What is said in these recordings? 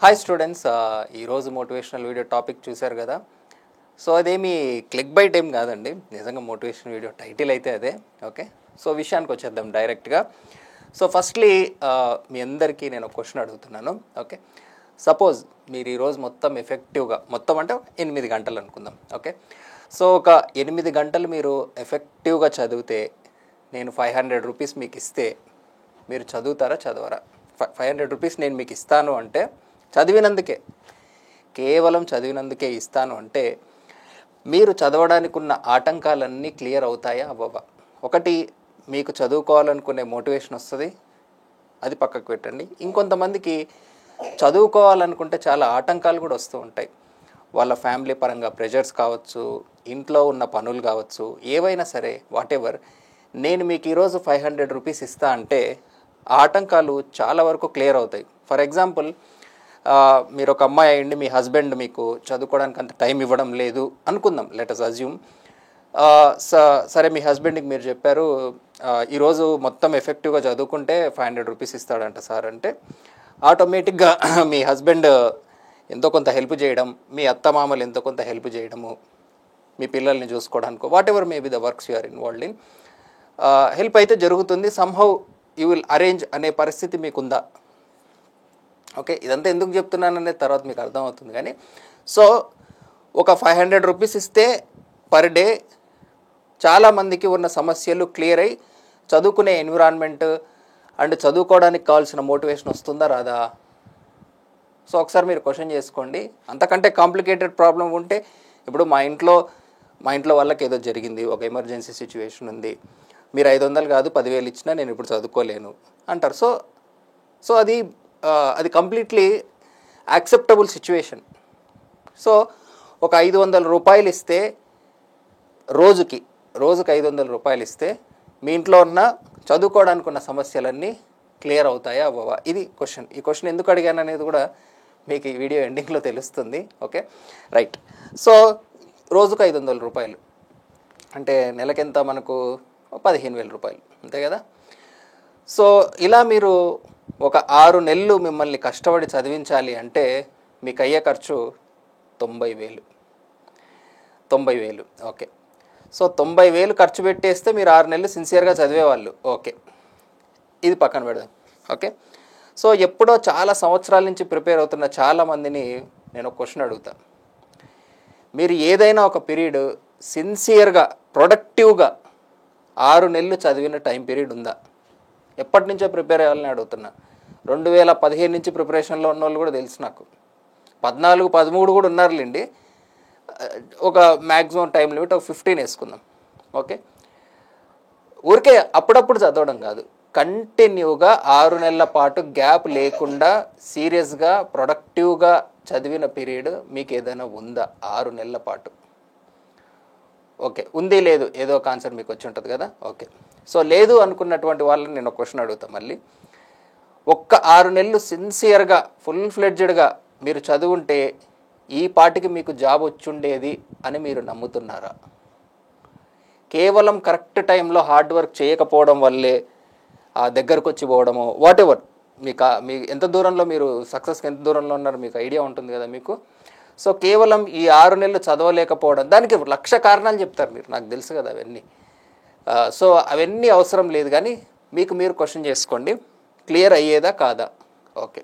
Hi students, ఈరోజు motivational video topic చూశారు కదా. సో అదేమి క్లిక్ బైట్ ఏం కాదండి, నిజంగా మోటివేషనల్ వీడియో టైటిల్ అయితే అదే. ఓకే, సో విషయానికి వచ్చేద్దాం డైరెక్ట్గా. సో ఫస్ట్లీ మీ అందరికీ నేను ఒక క్వశ్చన్ అడుగుతున్నాను. ఓకే, సపోజ్ మీరు ఈరోజు మొత్తం ఎఫెక్టివ్గా, మొత్తం అంటే 8 గంటలు అనుకుందాం. ఓకే, సో ఒక 8 గంటలు మీరు ఎఫెక్టివ్గా చదివితే నేను 500 రూపీస్ మీకు ఇస్తే మీరు చదువుతారా చదవరా? 500 రూపీస్ నేను మీకు ఇస్తాను అంటే చదివినందుకే, కేవలం చదివినందుకే ఇస్తాను అంటే మీరు చదవడానికి ఉన్న ఆటంకాలన్నీ క్లియర్ అవుతాయా అవ్వవా? ఒకటి, మీకు చదువుకోవాలనుకునే మోటివేషన్ వస్తుంది, అది పక్కకు పెట్టండి. ఇంకొంతమందికి చదువుకోవాలనుకుంటే చాలా ఆటంకాలు కూడా వస్తూ ఉంటాయి. వాళ్ళ ఫ్యామిలీ పరంగా ప్రెషర్స్ కావచ్చు, ఇంట్లో ఉన్న పనులు కావచ్చు, ఏవైనా సరే వాట్ ఎవర్, నేను మీకు ఈరోజు 500 రూపీస్ ఇస్తా అంటే ఆటంకాలు చాలా వరకు క్లియర్ అవుతాయి. ఫర్ ఎగ్జాంపుల్, మీరు ఒక అమ్మాయి అయ్యండి, మీ హస్బెండ్ మీకు చదువుకోవడానికి అంత టైం ఇవ్వడం లేదు అనుకుందాం, లెట్ అస్ అజ్యూమ్. సరే, మీ హస్బెండ్కి మీరు చెప్పారు ఈరోజు మొత్తం ఎఫెక్టివ్గా చదువుకుంటే 500 రూపీస్ ఇస్తాడంట సార్ అంటే, ఆటోమేటిక్గా మీ హస్బెండ్ ఎంతో కొంత హెల్ప్ చేయడం, మీ అత్తమామలు ఎంతో కొంత హెల్ప్ చేయడము, మీ పిల్లల్ని చూసుకోవడానికి whatever may be the works you are involved in, help అయితే జరుగుతుంది. సమ్హౌ యూ విల్ అరేంజ్ అనే పరిస్థితి మీకుందా? ఓకే, ఇదంతా ఎందుకు చెప్తున్నాననే తర్వాత మీకు అర్థమవుతుంది. కానీ సో ఒక 500 రూపీస్ ఇస్తే పర్ డే చాలామందికి ఉన్న సమస్యలు క్లియర్ అయ్యి చదువుకునే ఎన్విరాన్మెంట్ అండ్ చదువుకోవడానికి కావాల్సిన మోటివేషన్ వస్తుందా రాదా? సో ఒకసారి మీరు క్వశ్చన్ చేసుకోండి. అంతకంటే కాంప్లికేటెడ్ ప్రాబ్లం ఉంటే, ఇప్పుడు మా ఇంట్లో వాళ్ళకి ఏదో జరిగింది, ఒక ఎమర్జెన్సీ సిచ్యువేషన్ ఉంది, మీరు 500 కాదు 10,000 ఇచ్చినా నేను ఇప్పుడు చదువుకోలేను అంటారు. సో అది కంప్లీట్లీ యాక్సెప్టబుల్ సిచ్యువేషన్. సో ఒక 500 రూపాయలు ఇస్తే, రోజుకి 500 రూపాయలు ఇస్తే మీ ఇంట్లో ఉన్న చదువుకోవడానికి ఉన్న సమస్యలన్నీ క్లియర్ అవుతాయా అవ్వవా? ఇది క్వశ్చన్. ఈ క్వశ్చన్ ఎందుకు అడిగాను అనేది కూడా మీకు ఈ వీడియో ఎండింగ్లో తెలుస్తుంది. Okay, right. సో రోజుకు 500 రూపాయలు అంటే నెలకెంత మనకు? 15,000 రూపాయలు, అంతే కదా. సో ఇలా మీరు ఒక 6 నెలలు మిమ్మల్ని కష్టపడి చదివించాలి అంటే మీకు అయ్యే ఖర్చు 90,000. ఓకే, సో 90,000 ఖర్చు పెట్టేస్తే మీరు 6 నెలలు సిన్సియర్గా చదివేవాళ్ళు. ఓకే, ఇది పక్కన పెడదాం. ఓకే, సో ఎప్పుడో చాలా సంవత్సరాల నుంచి ప్రిపేర్ అవుతున్న చాలామందిని నేను ఒక క్వశ్చన్ అడుగుతాను. మీరు ఏదైనా ఒక పీరియడ్ సిన్సియర్గా ప్రొడక్టివ్గా 6 నెలలు చదివిన టైం పీరియడ్ ఉందా? ఎప్పటి నుంచో ప్రిపేర్ అవ్వాలని అడుగుతున్నా. 2015 నుంచి ప్రిపరేషన్లో ఉన్న వాళ్ళు కూడా తెలుసు నాకు. 14, 13 కూడా ఉన్నారులేండి. ఒక మ్యాక్సిమం టైం లిమిట్ ఒక 15 వేసుకుందాం. ఓకే, ఊరికే అప్పుడప్పుడు చదవడం కాదు, కంటిన్యూగా 6 నెలల పాటు గ్యాప్ లేకుండా సీరియస్గా ప్రొడక్టివ్గా చదివిన పీరియడ్ మీకు ఏదైనా ఉందా 6 నెలల పాటు? ఓకే, ఉంది లేదు ఏదో ఒక ఆన్సర్ మీకు వచ్చి ఉంటుంది కదా. ఓకే, సో లేదు అనుకున్నటువంటి వాళ్ళని నేను ఒక క్వశ్చన్ అడుగుతాను మళ్ళీ. ఒక్క 6 నెలలు సిన్సియర్గా ఫుల్ ఫ్లెడ్జెడ్గా మీరు చదువుంటే ఈ పాటికి మీకు జాబ్ వచ్చుండేది అని మీరు నమ్ముతున్నారా? కేవలం కరెక్ట్ టైంలో హార్డ్ వర్క్ చేయకపోవడం వల్లే ఆ దగ్గరకు వచ్చి పోవడము, వాట్ ఎవర్, మీ ఎంత దూరంలో మీరు సక్సెస్కి ఎంత దూరంలో ఉన్నారో మీకు ఐడియా ఉంటుంది కదా మీకు. సో కేవలం ఈ 6 నెలలు చదవలేకపోవడం, దానికి 1,00,000 కారణాలు చెప్తారు మీరు, నాకు తెలుసు కదా అవన్నీ. సో అవన్నీ అవసరం లేదు, కానీ మీరు క్వశ్చన్ చేసుకోండి, క్లియర్ అయ్యేదా కాదా? ఓకే,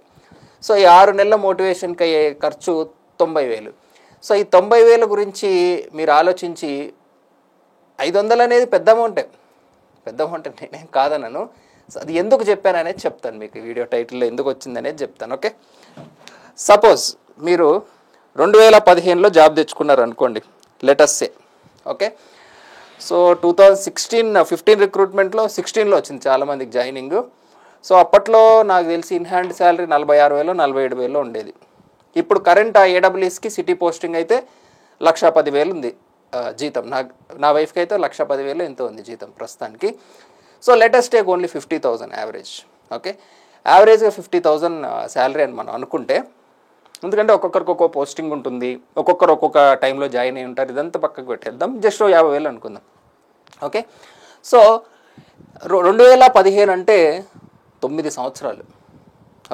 సో ఈ 6 నెలల మోటివేషన్కి అయ్యే ఖర్చు 90,000. సో ఈ 90,000 గురించి మీరు ఆలోచించి, 500 అనేది పెద్ద అమౌంటే నేనేం కాదనను. సో అది ఎందుకు చెప్పాను అనేది చెప్తాను మీకు, వీడియో టైటిల్లో ఎందుకు వచ్చింది అనేది చెప్తాను. ఓకే, సపోజ్ మీరు 2015లో జాబ్ తెచ్చుకున్నారు అనుకోండి, లెటస్ సే. ఓకే, సో 2015 రిక్రూట్మెంట్లో 16లో వచ్చింది చాలామందికి జాయినింగ్. సో అప్పట్లో నాకు తెలిసి ఇన్ హ్యాండ్ శాలరీ 46,000 47,000 ఉండేది. ఇప్పుడు కరెంట్ ఆ ఏడబ్ల్యూఎస్కి సిటీ పోస్టింగ్ అయితే 1,10,000 ఉంది జీతం. నా వైఫ్కి అయితే 1,10,000 ఎంతో ఉంది జీతం ప్రస్తుతానికి. So latest take only 50,000 average. Okay, యావరేజ్గా 50,000 శాలరీ అని మనం అనుకుంటే, ఎందుకంటే ఒక్కొక్కరికి ఒక్కొక్క పోస్టింగ్ ఉంటుంది, ఒక్కొక్కరు ఒక్కొక్క టైంలో జాయిన్ అయి ఉంటారు, ఇదంతా పక్కకు పెట్టేద్దాం, జస్ట్ 50,000 అనుకుందాం. ఓకే, సో 2015 అంటే 9 సంవత్సరాలు.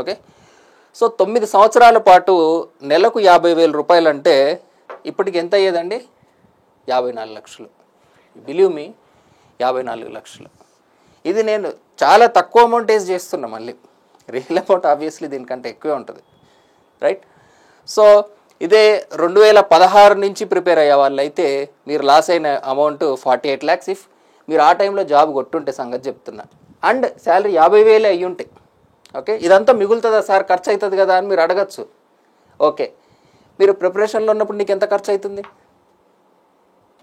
ఓకే, సో 9 సంవత్సరాల పాటు నెలకు 50,000 రూపాయలు అంటే ఇప్పటికి ఎంత అయ్యేదండి? 54 లక్షలు. బిలీవ్ మీ, 54 లక్షలు. ఇది నేను చాలా తక్కువ అమౌంట్ వేసి చేస్తున్నా. మళ్ళీ రియల్ అమౌంట్ ఆబ్వియస్లీ దీనికంటే ఎక్కువే ఉంటుంది, రైట్? సో ఇదే 2016 నుంచి ప్రిపేర్ అయ్యే వాళ్ళు అయితే మీరు లాస్ అయిన అమౌంట్ 48 lakhs. ఇఫ్ మీరు ఆ టైంలో జాబ్ కొట్టుంటే సంగతి చెప్తున్నా, అండ్ శాలరీ 50,000 అయ్యి ఉంటాయి. ఓకే, ఇదంతా మిగులుతుందా సార్, ఖర్చు అవుతుంది కదా అని మీరు అడగచ్చు. ఓకే, మీరు ప్రిపరేషన్లో ఉన్నప్పుడు నీకు ఎంత ఖర్చు అవుతుంది?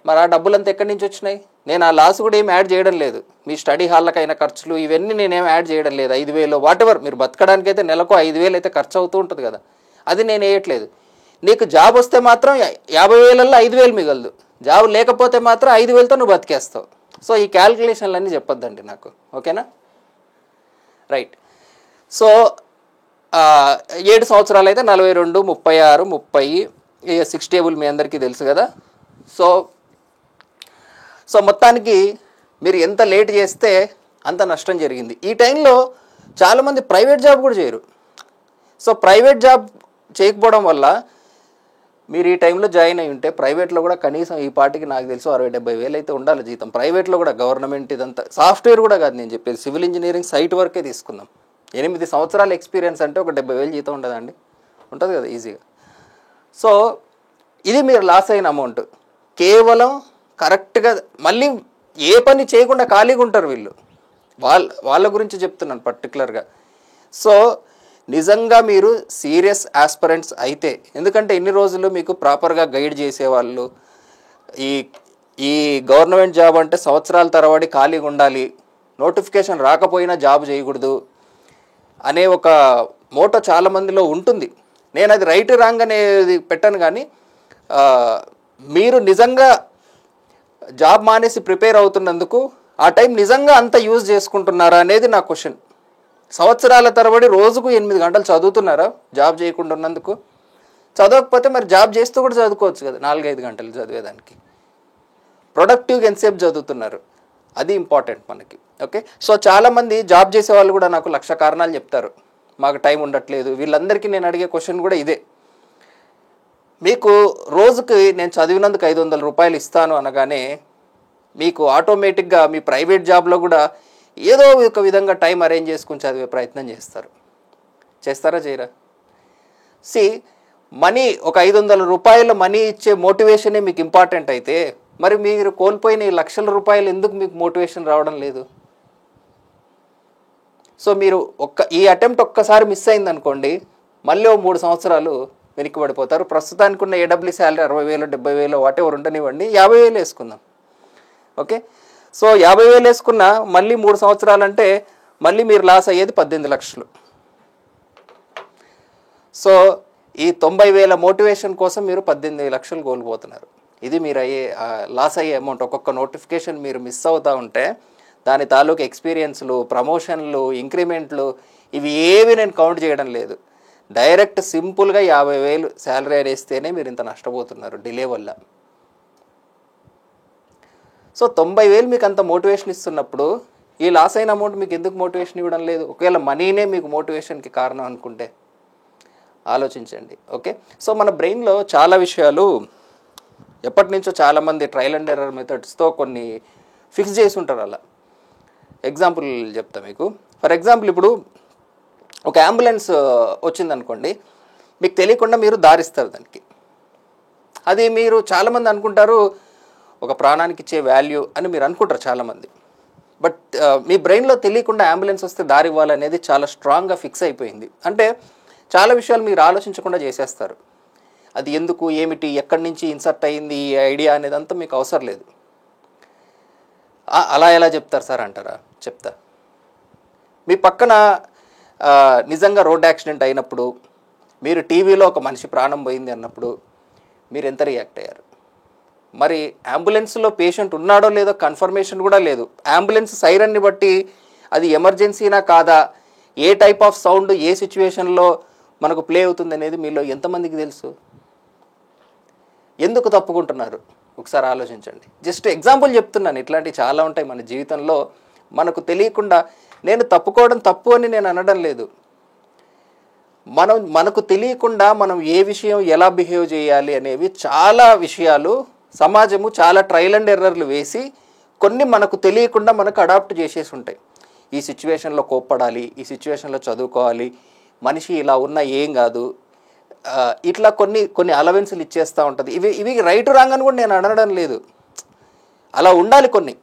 మరి ఆ డబ్బులంతా ఎక్కడి నుంచి వచ్చినాయి? నేను ఆ లాస్ కూడా ఏం యాడ్ చేయడం లేదు. మీ స్టడీ హాల్లకైన ఖర్చులు ఇవన్నీ నేనేం యాడ్ చేయడం లేదు. 5,000 వాటెవర్ మీరు బతకడానికి అయితే నెలకు 5,000 అయితే ఖర్చు అవుతూ ఉంటుంది కదా, అది నేను వేయట్లేదు. నీకు జాబ్ వస్తే మాత్రం 50,000లో 5,000 మిగలదు, జాబ్ లేకపోతే మాత్రం 5,000తో నువ్వు బతికేస్తావు. సో ఈ క్యాల్కులేషన్లన్నీ చెప్పొద్దండి నాకు, ఓకేనా? రైట్. సో 7 సంవత్సరాలు అయితే 42, 36, 30, 6 టేబుల్ మీ అందరికీ తెలుసు కదా. సో మొత్తానికి మీరు ఎంత లేట్ చేస్తే అంత నష్టం జరిగింది. ఈ టైంలో చాలామంది ప్రైవేట్ జాబ్ కూడా చేయరు. సో ప్రైవేట్ జాబ్ చేయకపోవడం వల్ల మీరు ఈ టైంలో జాయిన్ అయి ఉంటే ప్రైవేట్లో కూడా కనీసం ఈ పార్టీకి నాకు తెలుసు 60,000-70,000 అయితే ఉండాలి జీతం. ప్రైవేట్లో కూడా, గవర్నమెంట్ ఇదంతా సాఫ్ట్వేర్ కూడా కాదు నేను చెప్పేది, సివిల్ ఇంజనీరింగ్ సైట్ వర్కే తీసుకుందాం. 8 సంవత్సరాల ఎక్స్పీరియన్స్ అంటే ఒక 70,000 జీతం ఉండదండి? ఉంటుంది కదా ఈజీగా. సో ఇది మీరు లాస్ అయిన అమౌంట్. కేవలం కరెక్ట్గా మళ్ళీ ఏ పని చేయకుండా ఖాళీగా ఉంటారు వీళ్ళు. వాళ్ళ గురించి చెప్తున్నాను పర్టికులర్గా. సో నిజంగా మీరు సీరియస్ ఆస్పిరెంట్స్ అయితే, ఎందుకంటే ఇన్ని రోజులు మీకు ప్రాపర్గా గైడ్ చేసేవాళ్ళు, ఈ గవర్నమెంట్ జాబ్ అంటే సంవత్సరాల తరబడి ఖాళీగా ఉండాలి, నోటిఫికేషన్ రాకపోయినా జాబ్ చేయకూడదు అనే ఒక మోటో చాలామందిలో ఉంటుంది. నేను అది రైట్ రాంగ్ అనేది పెట్టాను, కానీ మీరు నిజంగా జాబ్ మానేసి ప్రిపేర్ అవుతున్నందుకు ఆ టైం నిజంగా అంత యూజ్ చేసుకుంటున్నారా అనేది నా క్వశ్చన్. సంవత్సరాల తరబడి రోజుకు 8 గంటలు చదువుతున్నారా జాబ్ చేయకుండా ఉన్నందుకు? చదవకపోతే మరి జాబ్ చేస్తూ కూడా చదువుకోవచ్చు కదా, 4-5 గంటలు చదివేదానికి. ప్రొడక్టివ్గా ఎంతసేపు చదువుతున్నారు, అది ఇంపార్టెంట్ మనకి. ఓకే, సో చాలామంది జాబ్ చేసే వాళ్ళు కూడా నాకు 1,00,000 కారణాలు చెప్తారు, మాకు టైం ఉండట్లేదు. వీళ్ళందరికీ నేను అడిగే క్వశ్చన్ కూడా ఇదే. మీకు రోజుకి నేను చదివినందుకు 500 రూపాయలు ఇస్తాను అనగానే మీకు ఆటోమేటిక్గా మీ ప్రైవేట్ జాబ్లో కూడా ఏదో ఒక విధంగా టైం అరేంజ్ చేసుకుని చదివే ప్రయత్నం చేస్తారా చేయరా? మనీ, ఒక 500 రూపాయల మనీ ఇచ్చే మోటివేషనే మీకు ఇంపార్టెంట్ అయితే మరి మీరు కోల్పోయిన ఈ 1,00,000 రూపాయలు ఎందుకు మీకు మోటివేషన్ రావడం లేదు? సో మీరు ఈ అటెంప్ట్ ఒక్కసారి మిస్ అయింది అనుకోండి, మళ్ళీ 3 సంవత్సరాలు వెనక్కిపడిపోతారు. ప్రస్తుతానికి ఉన్న ఏడబ్ల్యూ శాలరీ 60,000, 70,000 వాటెవర్ ఉండనివ్వండి, 50,000 వేసుకుందాం. ఓకే, సో 50,000 వేసుకున్న మళ్ళీ 3 సంవత్సరాలు అంటే మళ్ళీ మీరు లాస్ అయ్యేది 18 లక్షలు. సో ఈ 90,000 మోటివేషన్ కోసం మీరు 18 లక్షలు కోల్పోతున్నారు. ఇది మీరు లాస్ అయ్యే అమౌంట్. ఒక్కొక్క నోటిఫికేషన్ మీరు మిస్ అవుతూ ఉంటే దాని తాలూకు ఎక్స్పీరియన్స్లు, ప్రమోషన్లు, ఇంక్రిమెంట్లు ఇవి ఏవి నేను కౌంట్ చేయడం లేదు. డైరెక్ట్ సింపుల్గా 50,000 శాలరీ వేస్తేనే మీరు ఇంత నష్టపోతున్నారు డిలే వల్ల. సో 90,000 మీకు అంత మోటివేషన్ ఇస్తున్నప్పుడు ఈ లాస్ అయిన అమౌంట్ మీకు ఎందుకు మోటివేషన్ ఇవ్వడం లేదు? ఒకవేళ మనీనే మీకు మోటివేషన్కి కారణం అనుకుంటే ఆలోచించండి. ఓకే, సో మన బ్రెయిన్లో చాలా విషయాలు ఎప్పటి నుంచో చాలామంది ట్రయల్ అండ్ ఎర్రర్ మెథడ్స్తో కొన్ని ఫిక్స్ చేసి ఉంటారు. అలా ఎగ్జాంపుల్ చెప్తా మీకు. ఫర్ ఎగ్జాంపుల్, ఇప్పుడు ఒక అంబులెన్స్ వచ్చిందనుకోండి, మీకు తెలియకుండా మీరు దారిస్తారు దానికి. అది మీరు చాలామంది అనుకుంటారు ఒక ప్రాణానికి ఇచ్చే వాల్యూ అని మీరు అనుకుంటారు చాలామంది. బట్ మీ బ్రెయిన్లో తెలియకుండా అంబులెన్స్ వస్తే దారి ఇవ్వాలనేది చాలా స్ట్రాంగ్గా ఫిక్స్ అయిపోయింది. అంటే చాలా విషయాలు మీరు ఆలోచించకుండా చేసేస్తారు. అది ఎందుకు, ఏమిటి, ఎక్కడి నుంచి ఇన్సర్ట్ అయ్యింది ఈ ఐడియా అనేది అంతా మీకు అవసరం లేదు. అలా ఎలా చెప్తారు సార్ అంటారా? చెప్తా. మీ పక్కన నిజంగా రోడ్ యాక్సిడెంట్ అయినప్పుడు, మీరు టీవీలో ఒక మనిషి ప్రాణం పోయింది అన్నప్పుడు మీరు ఎంత రియాక్ట్ అయ్యారు? మరి అంబులెన్స్లో పేషెంట్ ఉన్నాడో లేదో కన్ఫర్మేషన్ కూడా లేదు. అంబులెన్స్ సైరన్ని బట్టి అది ఎమర్జెన్సీనా కాదా, ఏ టైప్ ఆఫ్ సౌండ్ ఏ సిచ్యువేషన్లో మనకు ప్లే అవుతుంది అనేది మీలో ఎంతమందికి తెలుసు? ఎందుకు తప్పుకుంటున్నారు? ఒకసారి ఆలోచించండి. జస్ట్ ఎగ్జాంపుల్ చెప్తున్నాను, ఇట్లాంటివి చాలా ఉంటాయి మన జీవితంలో. మనకు తెలియకుండా, నేను తప్పుకోవడం తప్పు అని నేను అనడం లేదు. మనకు తెలియకుండా మనం ఏ విషయం ఎలా బిహేవ్ చేయాలి అనేవి చాలా విషయాలు సమాజము చాలా ట్రయల్ అండ్ ఎర్రర్లు వేసి కొన్ని మనకు తెలియకుండా మనకు అడాప్ట్ చేసేసి ఉంటాయి. ఈ సిచ్యువేషన్లో కోప్పడాలి, ఈ సిచ్యువేషన్లో చదువుకోవాలి, మనిషి ఇలా ఉన్నా ఏం కాదు, ఇట్లా కొన్ని అలవెన్సులు ఇచ్చేస్తూ ఉంటుంది. ఇవి రైట్ రాంగ్ అని కూడా నేను అనడం లేదు, అలా ఉండాలి కొన్ని.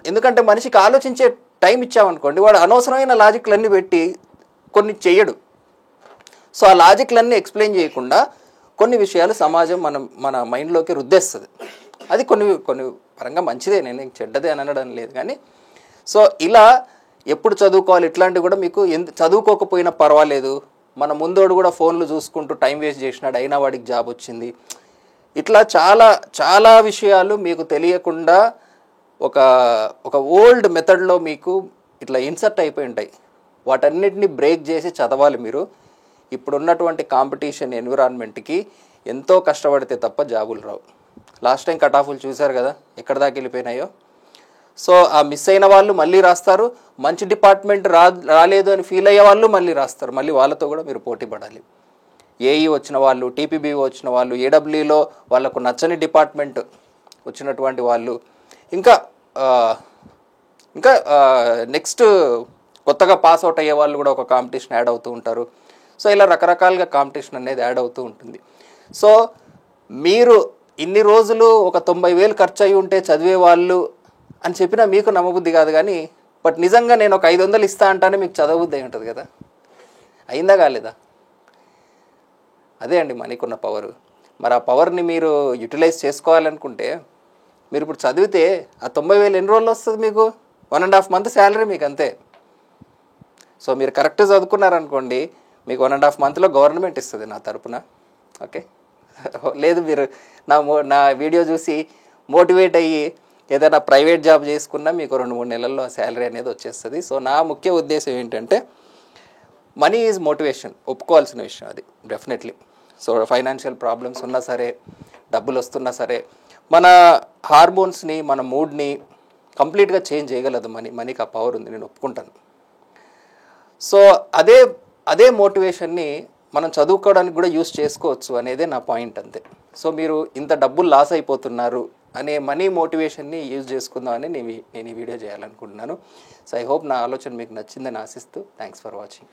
ఎందుకంటే మనిషికి ఆలోచించే టైం ఇచ్చామనుకోండి, వాడు అనవసరమైన లాజిక్లన్నీ పెట్టి కొన్ని చెయ్యడు. సో ఆ లాజిక్లన్నీ ఎక్స్ప్లెయిన్ చేయకుండా కొన్ని విషయాలు సమాజం మన మైండ్లోకి రుద్దేస్తుంది. అది కొన్ని పరంగా మంచిదే, నేను చెడ్డదే అని అనడం లేదు. కానీ సో ఇలా ఎప్పుడు చదువుకోవాలి ఇట్లాంటివి కూడా మీకు చదువుకోకపోయినా పర్వాలేదు, మన ముందోడు కూడా ఫోన్లు చూసుకుంటూ టైం వేస్ట్ చేసినాడు అయినా వాడికి జాబ్ వచ్చింది, ఇట్లా చాలా చాలా విషయాలు మీకు తెలియకుండా ఒక ఓల్డ్ మెథడ్లో మీకు ఇట్లా ఇన్సర్ట్ అయిపోయి ఉంటాయి. వాటన్నిటిని బ్రేక్ చేసి చదవాలి మీరు. ఇప్పుడున్నటువంటి కాంపిటీషన్ ఎన్విరాన్మెంట్కి ఎంతో కష్టపడితే తప్ప జాబులు రావు. లాస్ట్ టైం కట్ ఆఫ్లు చూశారు కదా ఎక్కడ దాకా వెళ్ళిపోయినాయో. సో ఆ మిస్ అయిన వాళ్ళు మళ్ళీ రాస్తారు, మంచి డిపార్ట్మెంట్ రాలేదు అని ఫీల్ అయ్యే వాళ్ళు మళ్ళీ రాస్తారు. మళ్ళీ వాళ్ళతో కూడా మీరు పోటీ పడాలి. ఏఈ వచ్చిన వాళ్ళు, టీపీబీ వచ్చిన వాళ్ళు, ఏడబ్ల్యూలో వాళ్ళకు నచ్చని డిపార్ట్మెంట్ వచ్చినటువంటి వాళ్ళు, ఇంకా నెక్స్ట్ కొత్తగా పాస్ అవుట్ అయ్యే వాళ్ళు కూడా ఒక కాంపిటీషన్ యాడ్ అవుతూ ఉంటారు. సో ఇలా రకరకాలుగా కాంపిటీషన్ అనేది యాడ్ అవుతూ ఉంటుంది. సో మీరు ఇన్ని రోజులు ఒక 90,000 ఖర్చు అయ్యి ఉంటే చదివే వాళ్ళు అని చెప్పినా మీకు నమ్మబుద్ధి కాదు. కానీ బట్ నిజంగా నేను ఒక 500 ఇస్తా అంటానే మీకు చదవబుద్ధి అయి ఉంటుంది కదా. అయిందా కాలేదా? అదే అండి మనకున్న పవర్. మరి ఆ పవర్ని మీరు యూటిలైజ్ చేసుకోవాలనుకుంటే మీరు ఇప్పుడు చదివితే ఆ 90,000 ఎన్ని రోజులు వస్తుంది మీకు? 1.5 month శాలరీ మీకు అంతే. సో మీరు కరెక్ట్గా చదువుకున్నారనుకోండి, మీకు 1.5 monthలో గవర్నమెంట్ ఇస్తుంది నా తరపున. ఓకే, లేదు మీరు నా వీడియో చూసి మోటివేట్ అయ్యి ఏదైనా ప్రైవేట్ జాబ్ చేసుకున్నా మీకు 2-3 నెలల్లో శాలరీ అనేది వచ్చేస్తుంది. సో నా ముఖ్య ఉద్దేశం ఏంటంటే మనీ ఈజ్ మోటివేషన్, ఒప్పుకోవాల్సిన విషయం అది డెఫినెట్లీ. సో ఫైనాన్షియల్ ప్రాబ్లమ్స్ ఉన్నా సరే, డబ్బులు వస్తున్నా సరే, మన హార్మోన్స్ని మన మూడ్ని కంప్లీట్గా చేంజ్ చేయగలదు మనీకి ఆ పవర్ ఉంది, నేను ఒప్పుకుంటాను. సో అదే మోటివేషన్ని మనం చదువుకోవడానికి కూడా యూస్ చేసుకోవచ్చు అనేదే నా పాయింట్ అంతే. సో మీరు ఇంత డబ్బులు లాస్ అయిపోతున్నారు అనే మనీ మోటివేషన్ని యూజ్ చేసుకుందామని నేను ఈ వీడియో చేయాలనుకుంటున్నాను. సో ఐ హోప్ నా ఆలోచన మీకు నచ్చిందని ఆశిస్తూ థ్యాంక్స్ ఫర్ వాచింగ్.